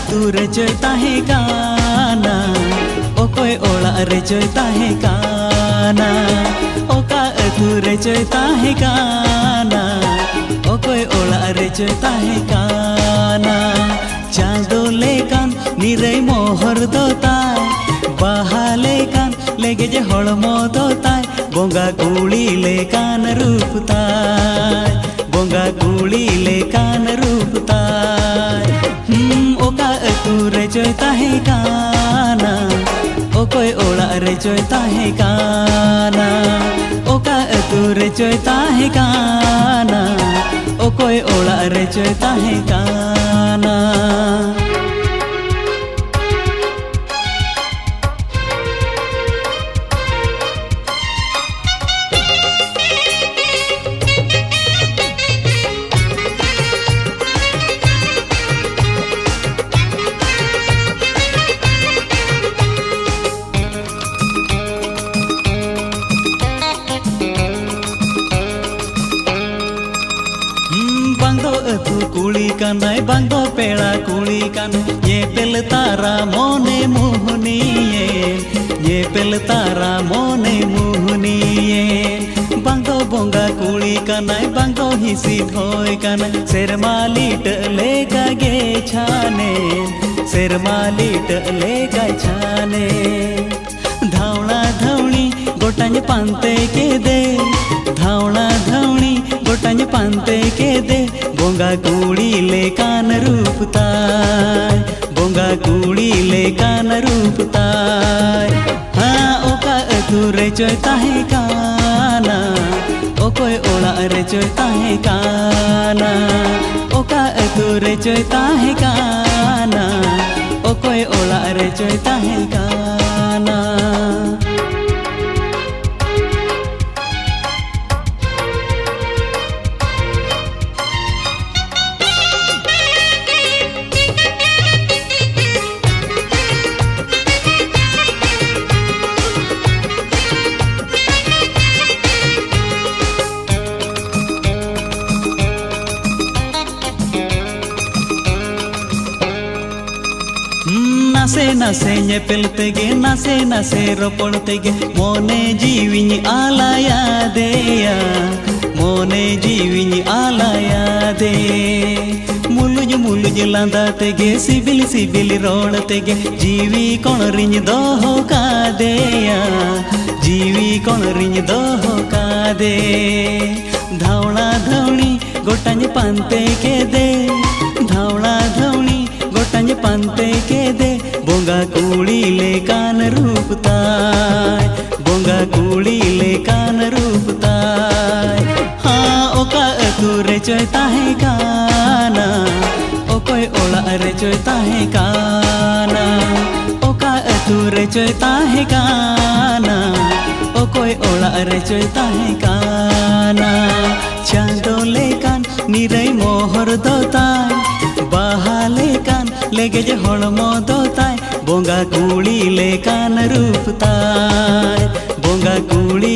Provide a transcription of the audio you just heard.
अतु रे चोय ताहे काना ओकोय ओड़ा रे चोय ताहे काना ओका अतु रे चोय ताहे काना ओकोय ओड़ा रे चोय ताहे काना चांदो लेकान निरई मोहर दो ताय बाहा लेकान लेगे जे हड़मो दो ताय बोंगा कुड़ी लेकान रूप ताय बोंगा कुड़ी लेकान रूप ताय ओका अतु रे चोय ताहे काना ओकोय ओड़ा रे चोय ताहे काना ओका अतु रे चोय ताहे काना ओकोय ओड़ा रे चोय ताहे काना बांगो अतु कुड़ी कानाय बांगो पेड़ा कुड़ी कान ये पेल तारा मोने मुहनिये ये पेल तारा मोने मुहनिये बांगो बोंगा कुड़ी कानाय बांगो हिसी भोय कान सेरमालीट लेगा गे छाने सेरमालीट लेगा छाने धावना धावनी गोटांज पांते के दे धावना धावनी गोटांज पांते के दे बोंगा कुड़ी लेकान रूप ताय बोंगा कुड़ी लेकान रूप ताय हाँ ओका अतु रे चोय ताहे काना ओकोय ओड़ा रे चोय ताहे काना ओका अतु रे चोय ताहे काना ओकोय ओड़ा रे चोय ताहे काना नासे नासे ñepel tege नासे नासे रोपण तेगे मोने जीविनी आलाया देया मोने जीविनी आलाया दे मुलुज लांदा तेगे सिबिल सिबिल रोण तेगे जीवी कोण रिñ दोहो का देया जीवी कोण रिñ दोहो का दे धावना धावनी गोटांज पांते के दे धावना धावनी गोटांज पांते के दे बोंगा कुड़ी लेकान रूप ताय बोंगा कुड़ी लेकान रूप ताय हाँ ओका अतु रे चोय ताहे काना ओकोय ओड़ा रे चोय ताहे काना ओका अतु रे चोय ताहे काना ओकोय ओड़ा रे चोय ताहे काना चांदो लेकान निरई मोहर दो ताय बाहा लेकान लेगे जे हड़मो दो ताय बोंगा कुड़ी लेकान रूप ताय बोंगा कुड़ी